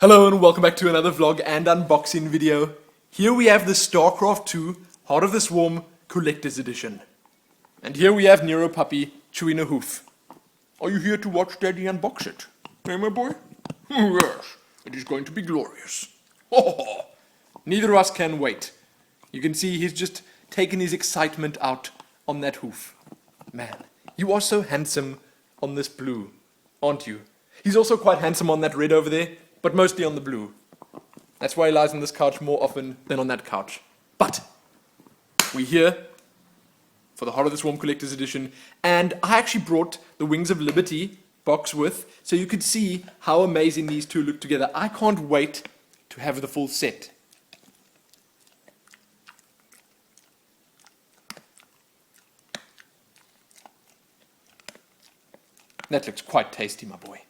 Hello and welcome back to another vlog and unboxing video. Here we have the StarCraft 2 Heart of the Swarm Collector's Edition. And here we have Nero Puppy chewing a hoof. Are you here to watch Daddy unbox it? Hey my boy? Yes, it is going to be glorious. Neither of us can wait. You can see he's just taken his excitement out on that hoof. Man, you are so handsome on this blue, aren't you? He's also quite handsome on that red over there, but mostly on the blue. That's why he lies on this couch more often than on that couch. But we're here for the Heart of the Swarm Collector's Edition, and I actually brought the Wings of Liberty box with, so you could see how amazing these two look together. I can't wait to have the full set. That looks quite tasty, my boy.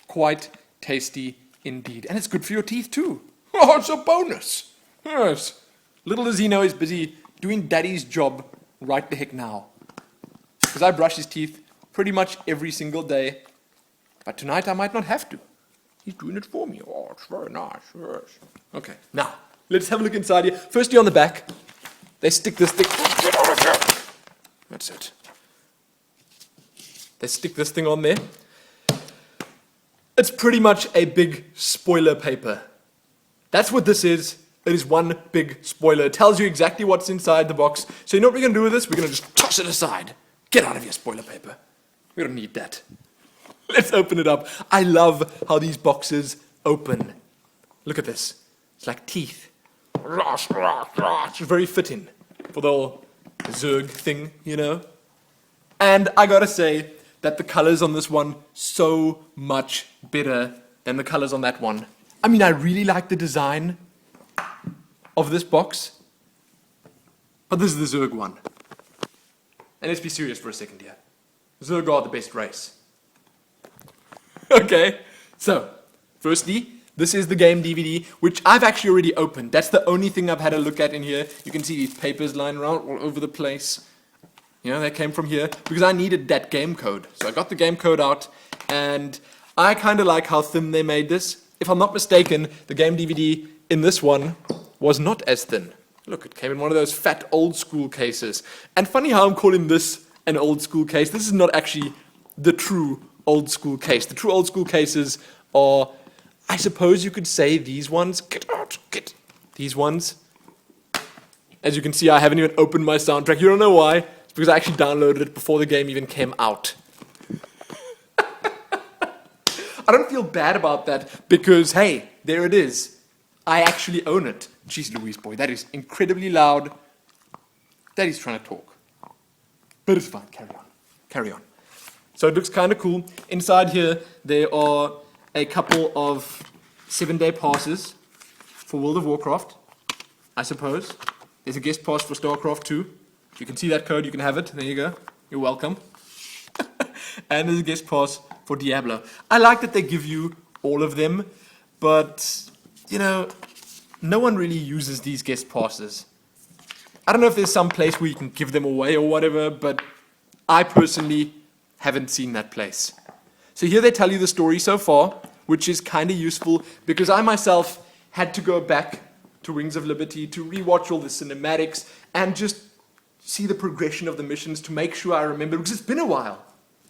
Quite tasty indeed. And it's good for your teeth too. Oh, it's a bonus. Yes. Little does he know he's busy doing Daddy's job right the heck now. Because I brush his teeth pretty much every single day. But tonight I might not have to. He's doing it for me. Oh, it's very nice. Yes. Okay, now, let's have a look inside here. Firstly on the back, they stick this thing. Get out of here. That's it. They stick this thing on there. It's pretty much a big spoiler paper. That's what this is. It is one big spoiler. It tells you exactly what's inside the box. So you know what we're going to do with this? We're going to just toss it aside. Get out of here, spoiler paper. We don't need that. Let's open it up. I love how these boxes open. Look at this. It's like teeth. It's very fitting for the whole Zerg thing, you know? And I gotta say that the colors on this one so much better than the colors on that one. I mean, I really like the design of this box, but this is the Zerg one. And let's be serious for a second here. Zerg are the best race. Okay, so, firstly, this is the game DVD, which I've actually already opened. That's the only thing I've had a look at in here. You can see these papers lying around all over the place. You know, they came from here because I needed that game code. So I got the game code out, and I kind of like how thin they made this. If I'm not mistaken, the game DVD in this one was not as thin. Look, it came in one of those fat old school cases. And funny how I'm calling this an old school case. This is not actually the true old school case. The true old school cases are, I suppose you could say, these ones. Get out, get. These ones. As you can see, I haven't even opened my soundtrack. You don't know why? Because I actually downloaded it before the game even came out. I don't feel bad about that because, hey, there it is. I actually own it. Jeez Louise, boy, that is incredibly loud. Daddy's trying to talk. But it's fine, carry on. Carry on. So it looks kind of cool. Inside here, there are a couple of 7-day passes for World of Warcraft, I suppose. There's a guest pass for StarCraft 2. If you can see that code, you can have it. There you go. You're welcome. And there's a guest pass for Diablo. I like that they give you all of them, but, you know, no one really uses these guest passes. I don't know if there's some place where you can give them away or whatever, but I personally haven't seen that place. So here they tell you the story so far, which is kind of useful because I myself had to go back to Wings of Liberty to rewatch all the cinematics and just see the progression of the missions to make sure I remember, because it's been a while.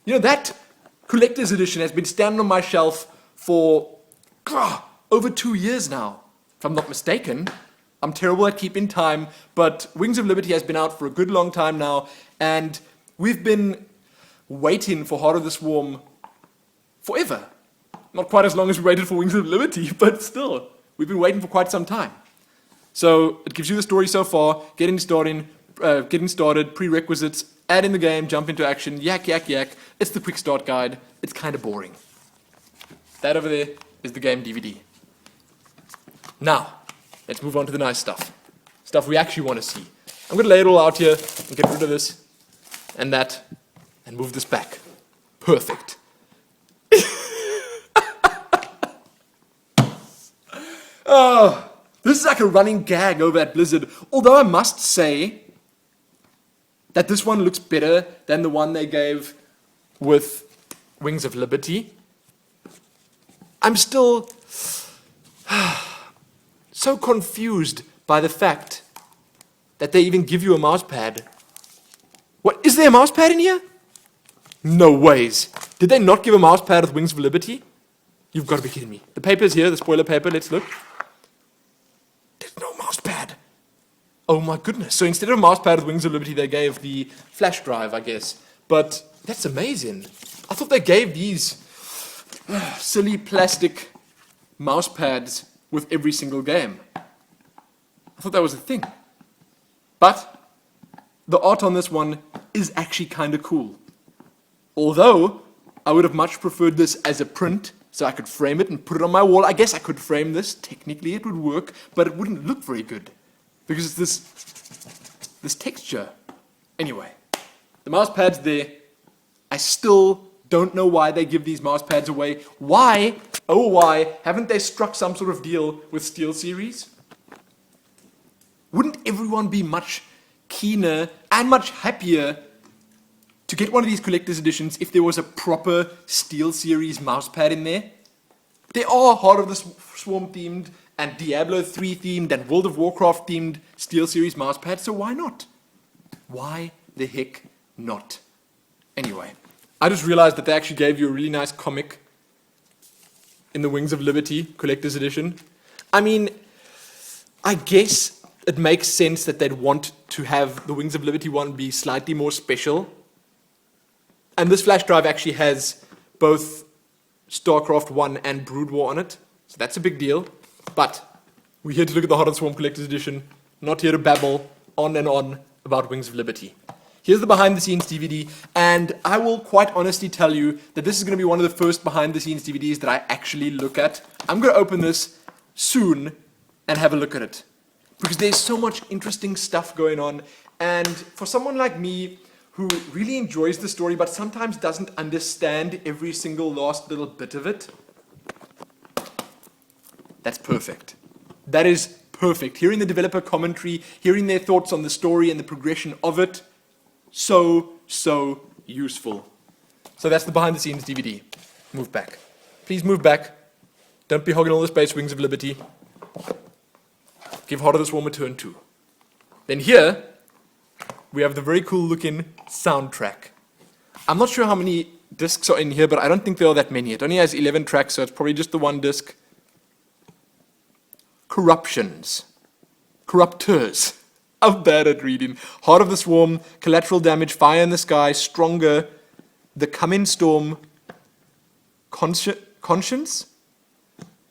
You know, that collector's edition has been standing on my shelf for over 2 years now. If I'm not mistaken, I'm terrible at keeping time, but Wings of Liberty has been out for a good long time now, and we've been waiting for Heart of the Swarm forever. Not quite as long as we waited for Wings of Liberty, but still, we've been waiting for quite some time. So it gives you the story so far, getting started, prerequisites, add in the game, jump into action, yak, yak, yak. It's the quick start guide. It's kind of boring. That over there is the game DVD. Now, let's move on to the nice stuff. Stuff we actually want to see. I'm going to lay it all out here and get rid of this and that and move this back. Perfect. Oh, this is like a running gag over at Blizzard. Although I must say that this one looks better than the one they gave with Wings of Liberty. I'm still So confused by the fact that they even give you a mouse pad. What, is there a mouse pad in here? No ways. Did they not give a mouse pad with Wings of Liberty? You've got to be kidding me. The paper's here, the spoiler paper, let's look. There's no mouse pad. Oh my goodness. So instead of a mouse pad with Wings of Liberty, they gave the flash drive, I guess. But that's amazing. I thought they gave these silly plastic mouse pads with every single game. I thought that was a thing. But the art on this one is actually kind of cool. Although, I would have much preferred this as a print, so I could frame it and put it on my wall. I guess I could frame this. Technically, it would work, but it wouldn't look very good. Because it's this texture. Anyway, the mouse pad's there. I still don't know why they give these mouse pads away. Why, oh why, haven't they struck some sort of deal with SteelSeries? Wouldn't everyone be much keener and much happier to get one of these collector's editions if there was a proper SteelSeries mousepad in there? There are Heart of the Swarm themed and Diablo 3 themed and World of Warcraft themed SteelSeries mousepads, so why not? Why the heck not? Anyway, I just realized that they actually gave you a really nice comic in the Wings of Liberty collector's edition. I mean, I guess it makes sense that they'd want to have the Wings of Liberty one be slightly more special. And this flash drive actually has both StarCraft 1 and Brood War on it, so that's a big deal. But we're here to look at the Heart of the Swarm Collector's Edition, not here to babble on and on about Wings of Liberty. Here's the behind-the-scenes DVD, and I will quite honestly tell you that this is going to be one of the first behind-the-scenes DVDs that I actually look at. I'm going to open this soon and have a look at it, because there's so much interesting stuff going on, and for someone like me who really enjoys the story but sometimes doesn't understand every single last little bit of it, that's perfect. That is perfect. Hearing the developer commentary, hearing their thoughts on the story and the progression of it, so useful. So that's the behind the scenes DVD. Move back. Please move back. Don't be hogging all the space, Wings of Liberty. Give Heart of the Swarm a turn too. Then here, we have the very cool looking soundtrack. I'm not sure how many discs are in here, but I don't think there are that many. It only has 11 tracks, so it's probably just the one disc. Corruptions. Corruptors. I'm bad at reading. Heart of the Swarm, Collateral Damage, Fire in the Sky, Stronger, The Coming Storm, Conscience,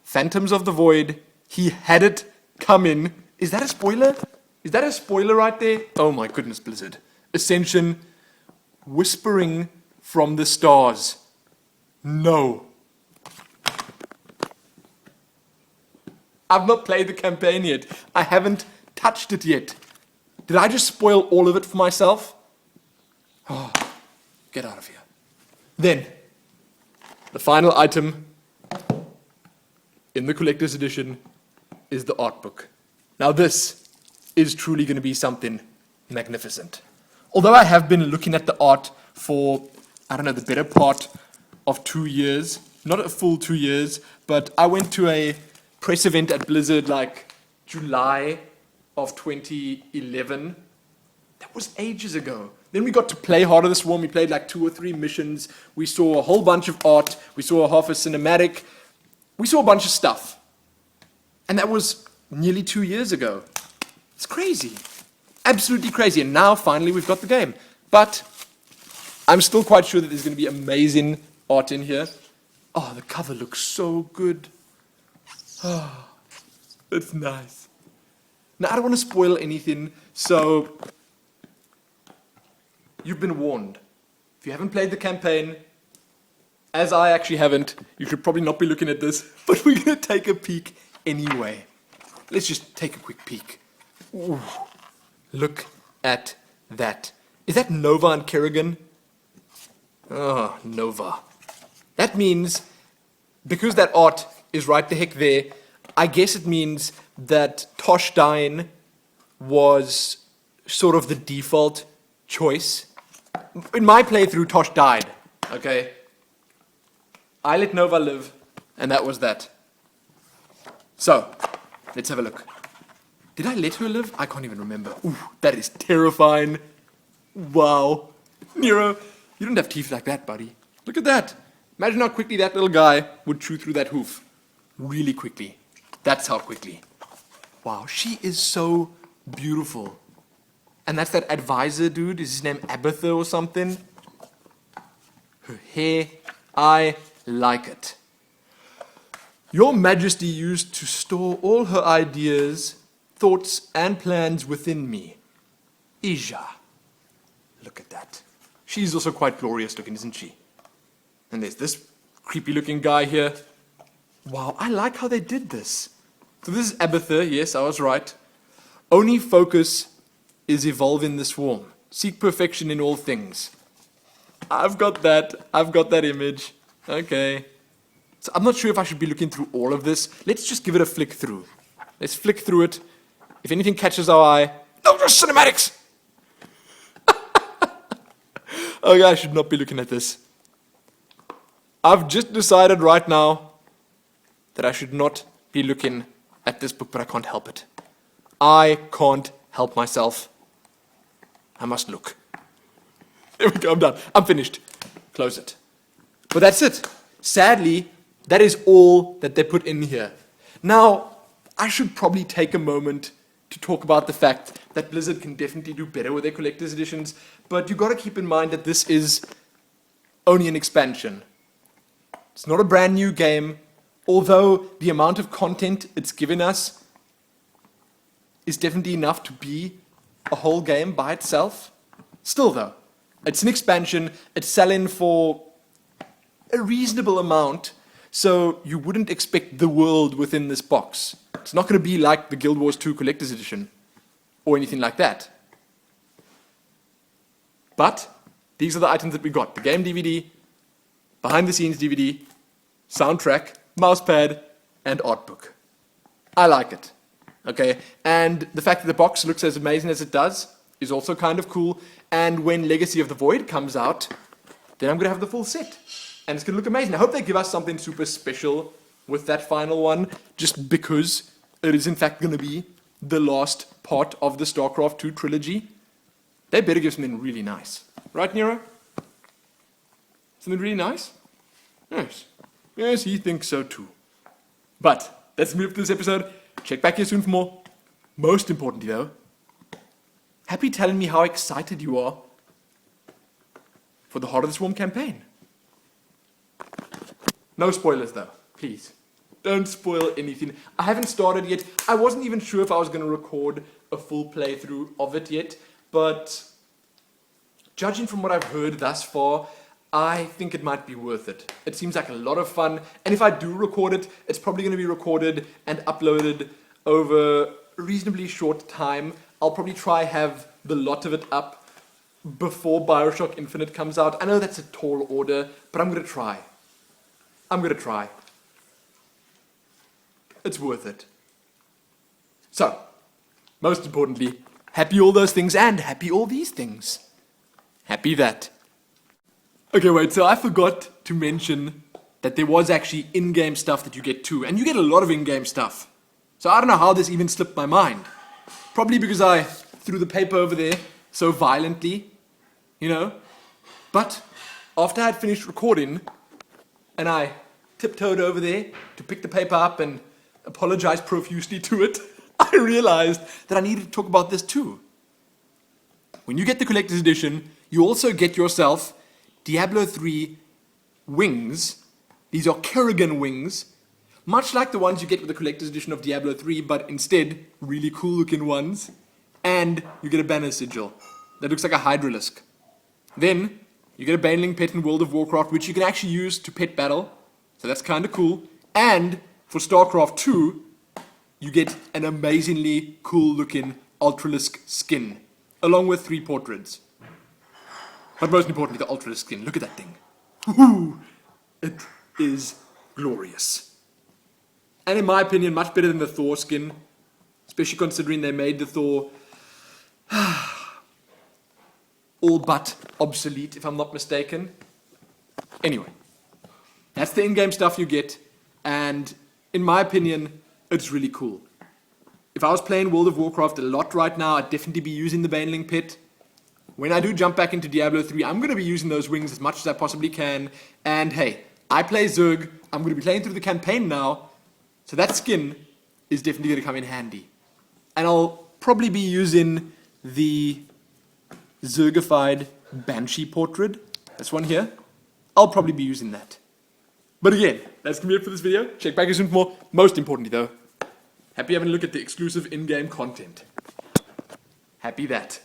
Phantoms of the Void, He Had It Coming. Is that a spoiler? Is that a spoiler right there? Oh my goodness, Blizzard. Ascension, Whispering from the Stars. No. I've not played the campaign yet. I haven't touched it yet. Did I just spoil all of it for myself? Oh, get out of here. Then, the final item in the collector's edition is the art book. Now this is truly going to be something magnificent. Although I have been looking at the art for, I don't know, the better part of 2 years, not a full 2 years, but I went to a press event at Blizzard like July of 2011. That was ages ago. Then we got to play Heart of the Swarm. We played like 2 or 3 missions. We saw a whole bunch of art. We saw a half a cinematic. We saw a bunch of stuff. And that was nearly 2 years ago. It's crazy. Absolutely crazy. And now finally we've got the game. But I'm still quite sure that there's going to be amazing art in here. Oh, the cover looks so good. Oh, it's nice. Now, I don't want to spoil anything, so you've been warned. If you haven't played the campaign, as I actually haven't, you should probably not be looking at this, but we're going to take a peek anyway. Let's just take a quick peek. Ooh, look at that. Is that Nova and Kerrigan? Oh, Nova. That means, because that art is right the heck there, I guess it means that Tosh Dine was sort of the default choice. In my playthrough, Tosh died, okay? I let Nova live, and that was that. So, let's have a look. Did I let her live? I can't even remember. Ooh, that is terrifying. Wow. Nero, you don't have teeth like that, buddy. Look at that. Imagine how quickly that little guy would chew through that hoof. Really quickly. That's how quickly. Wow, she is so beautiful. And that's that advisor dude. Is his name Abatha or something? Her hair, I like it. Your Majesty used to store all her ideas, thoughts, and plans within me. Ija. Look at that. She's also quite glorious looking, isn't she? And there's this creepy looking guy here. Wow, I like how they did this. So this is Abatha, yes, I was right. Only focus is evolve in the swarm. Seek perfection in all things. I've got that image. Okay. So I'm not sure if I should be looking through all of this. Let's just give it a flick through. Let's flick through it. If anything catches our eye, no, just cinematics! Okay, I should not be looking at this. I've just decided right now that I should not be looking at this book, but I can't help it. I can't help myself. I must look. There we go, I'm done. I'm finished. Close it. But that's it. Sadly, that is all that they put in here. Now, I should probably take a moment to talk about the fact that Blizzard can definitely do better with their collector's editions, but you've got to keep in mind that this is only an expansion. It's not a brand new game, although the amount of content it's given us is definitely enough to be a whole game by itself. Still though, it's an expansion, it's selling for a reasonable amount, so you wouldn't expect the world within this box. It's not going to be like the Guild Wars 2 Collector's Edition, or anything like that. But, these are the items that we got. The game DVD, behind the scenes DVD, soundtrack, mousepad, and art book. I like it. Okay, and the fact that the box looks as amazing as it does is also kind of cool, and when Legacy of the Void comes out, then I'm going to have the full set. And it's going to look amazing. I hope they give us something super special with that final one, just because it is in fact going to be the last part of the StarCraft 2 trilogy. They better give something really nice. Right, Nero? Something really nice? Yes. Yes, he thinks so too. But, let's move to this episode. Check back here soon for more. Most importantly though, happy telling me how excited you are for the Heart of the Swarm campaign. No spoilers though, please. Don't spoil anything. I haven't started yet. I wasn't even sure if I was going to record a full playthrough of it yet, but judging from what I've heard thus far, I think it might be worth it. It seems like a lot of fun, and if I do record it, it's probably going to be recorded and uploaded over a reasonably short time. I'll probably try have the lot of it up before Bioshock Infinite comes out. I know that's a tall order, but I'm going to try. It's worth it. So, most importantly, happy all those things and happy all these things. Happy that. Okay, wait, so I forgot to mention that there was actually in-game stuff that you get too, and you get a lot of in-game stuff. So I don't know how this even slipped my mind. Probably because I threw the paper over there so violently, you know. But after I had finished recording, and I tiptoed over there to pick the paper up and apologize profusely to it, I realized that I needed to talk about this too. When you get the collector's edition, you also get yourself Diablo 3 wings. These are Kerrigan wings, much like the ones you get with the collector's edition of Diablo 3, but instead, really cool looking ones. And you get a banner sigil that looks like a hydralisk. Then, you get a Baneling pet in World of Warcraft, which you can actually use to pet battle, so that's kind of cool. And for StarCraft 2, you get an amazingly cool looking Ultralisk skin, along with 3 portraits. But most importantly, the Ultralisk skin. Look at that thing. Woohoo! It is glorious. And in my opinion, much better than the Thor skin, especially considering they made the Thor all but obsolete, if I'm not mistaken. Anyway, that's the in-game stuff you get, and in my opinion, it's really cool. If I was playing World of Warcraft a lot right now, I'd definitely be using the Baneling Pit. When I do jump back into Diablo 3, I'm going to be using those wings as much as I possibly can. And hey, I play Zerg. I'm going to be playing through the campaign now. So that skin is definitely going to come in handy. And I'll probably be using the Zergified Banshee portrait. This one here. I'll probably be using that. But again, that's going to be it for this video. Check back soon for more. Most importantly though, happy having a look at the exclusive in-game content. Happy that.